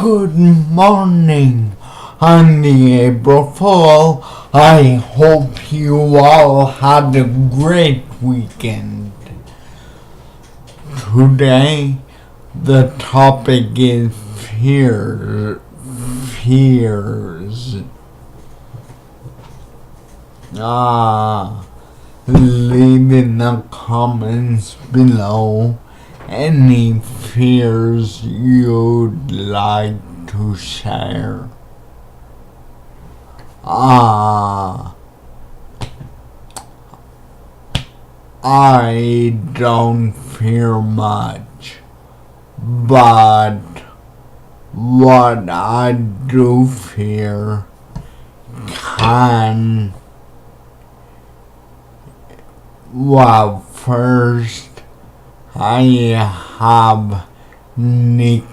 Good morning on the April Fool. I hope you all had a great weekend. Today, the topic is fears. Leave in the comments below any fears you'd like to share. I don't fear much, but what I do fear can, well, first, I have nyctophobia,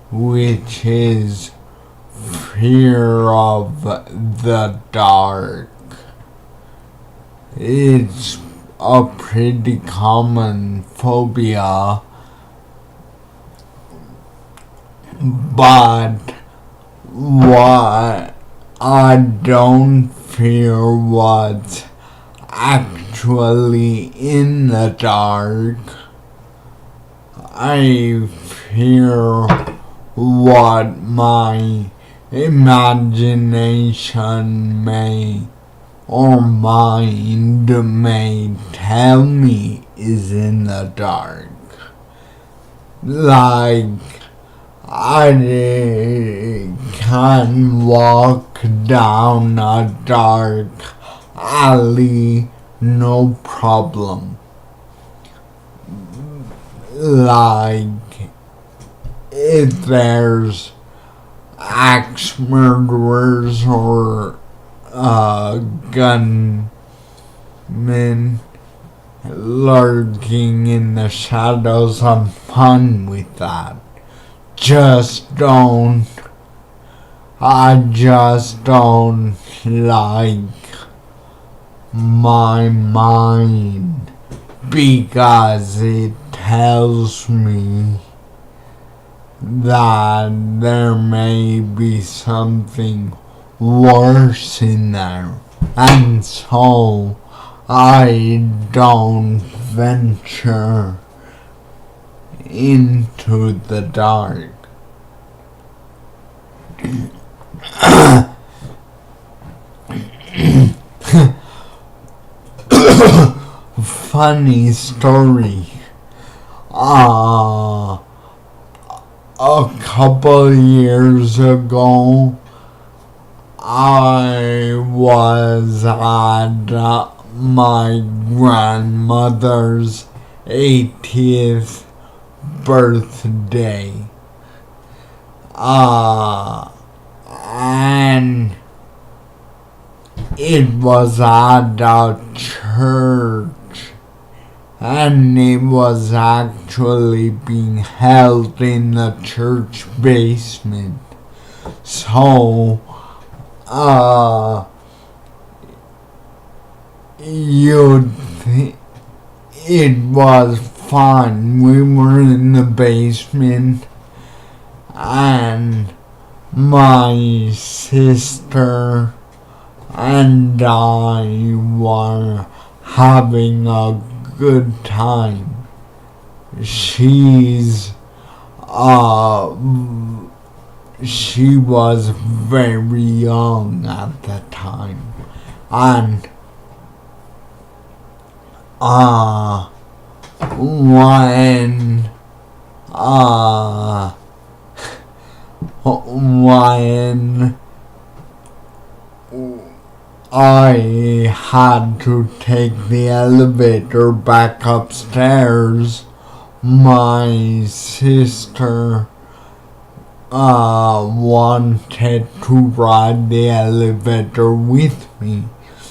which is fear of the dark. It's a pretty common phobia, but what I don't fear what's actually in the dark. I fear what my imagination may or mind may tell me is in the dark. Like, I can walk down a dark alley, no problem. Like, if there's axe murderers or gunmen lurking in the shadows, I'm fine with that. I just don't like my mind because it tells me that there may be something worse in there, and so I don't venture into the dark. Funny story. A couple years ago, I was at my grandmother's 80th birthday. And it was at a church, and it was actually being held in the church basement. So, you'd think it was fun. We were in the basement, and my sister and I were having a good time. She was very young at the time, and when I had to take the elevator back upstairs, my sister wanted to ride the elevator with me.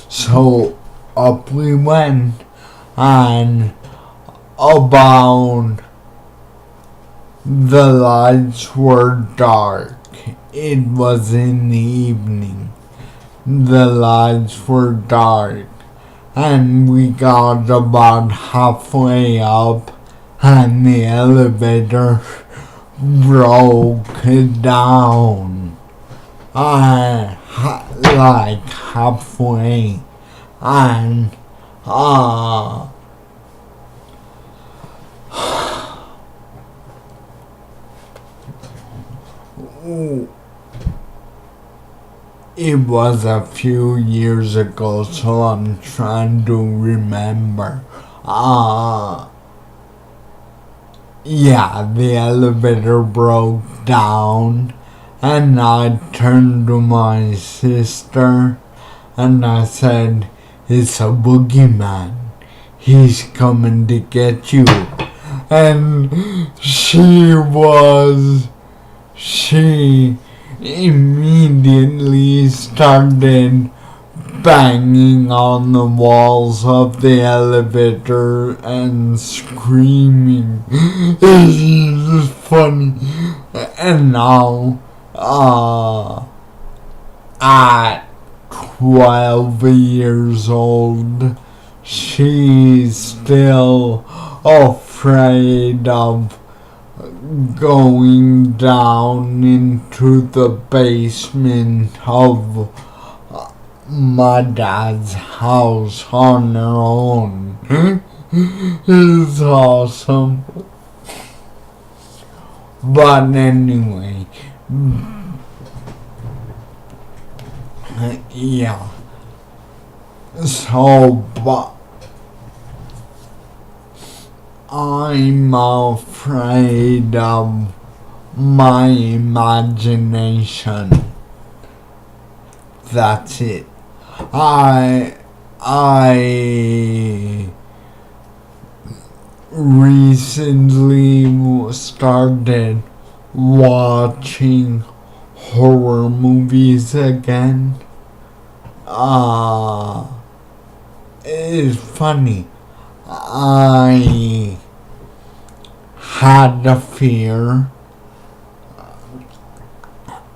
So up we went, and about the lights were dark. It was in the evening. The lights were dark, and we got about halfway up, and the elevator broke down like halfway, and it was a few years ago, so I'm trying to remember. Yeah, the elevator broke down, and I turned to my sister and I said, "It's a boogeyman. He's coming to get you." And she immediately started banging on the walls of the elevator and screaming. It's just funny. And now, at 12 years old, she's still afraid of going down into the basement of my dad's house on her own. It's awesome. But anyway, yeah. So, but I'm afraid of my imagination. That's it. I recently started watching horror movies again. It's funny. I had the fear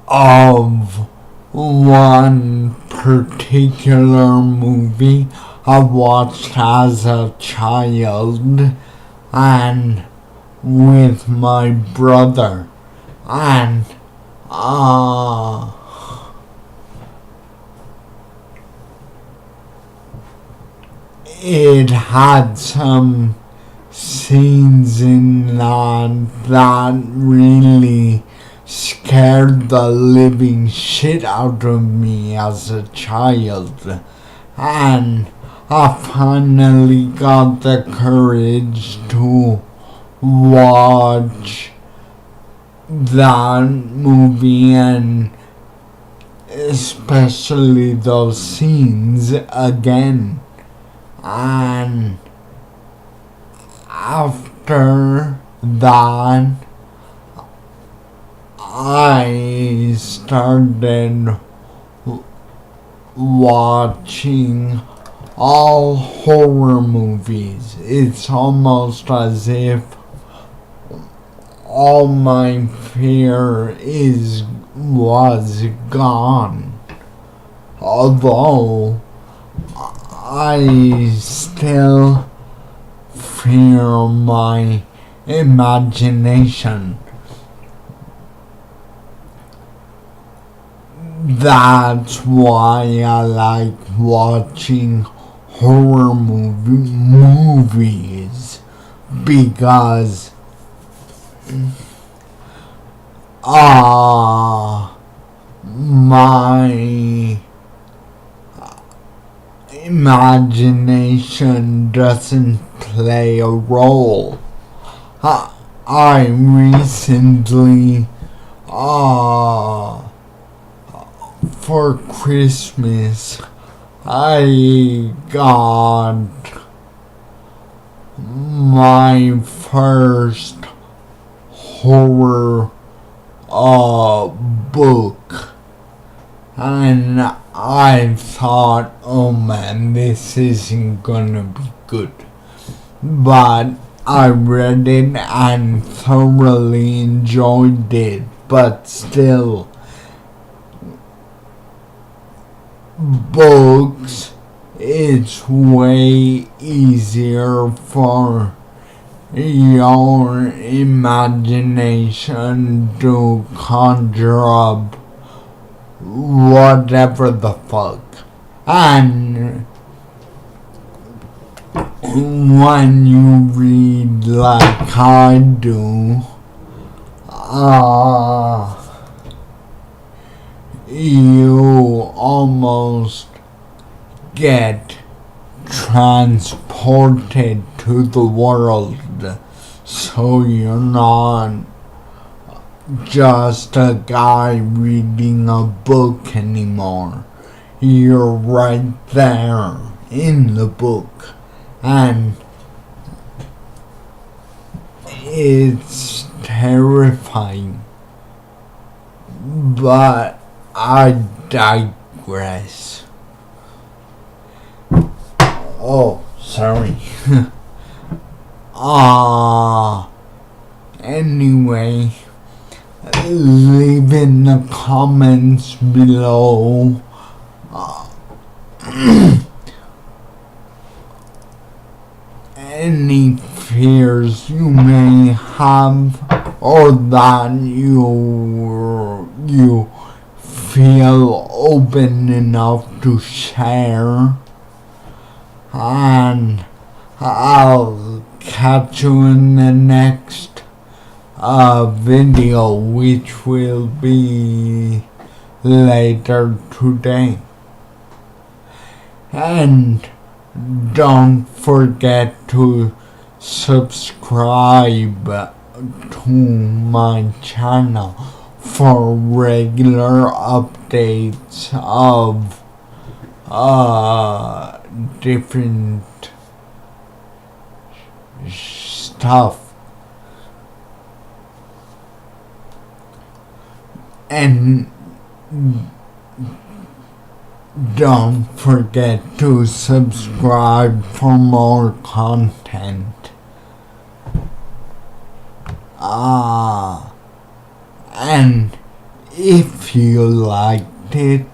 of one particular movie I watched as a child and with my brother, and it had some scenes in that really scared the living shit out of me as a child, and I finally got the courage to watch that movie, and especially those scenes again. And after that, I started watching all horror movies. It's almost as if all my fear was gone. Although I still fear my imagination. That's why I like watching horror movies, because my imagination doesn't play a role. I recently, for Christmas, I got my first horror book, and I thought, oh man, this isn't gonna be good. But I read it and thoroughly enjoyed it, but still, books, it's way easier for your imagination to conjure up whatever the fuck. And when you read like I do, you almost get transported to the world, so you're not just a guy reading a book anymore. You're right there in the book, and it's terrifying. But I digress. Oh, sorry. Anyway, leave in the comments below any fears you may have, or that you feel open enough to share, and I'll catch you in the next video, which will be later today. And don't forget to subscribe to my channel for regular updates of different stuff. And don't forget to subscribe for more content. And if you liked it,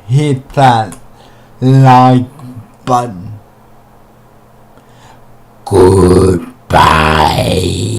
hit that like button. Goodbye.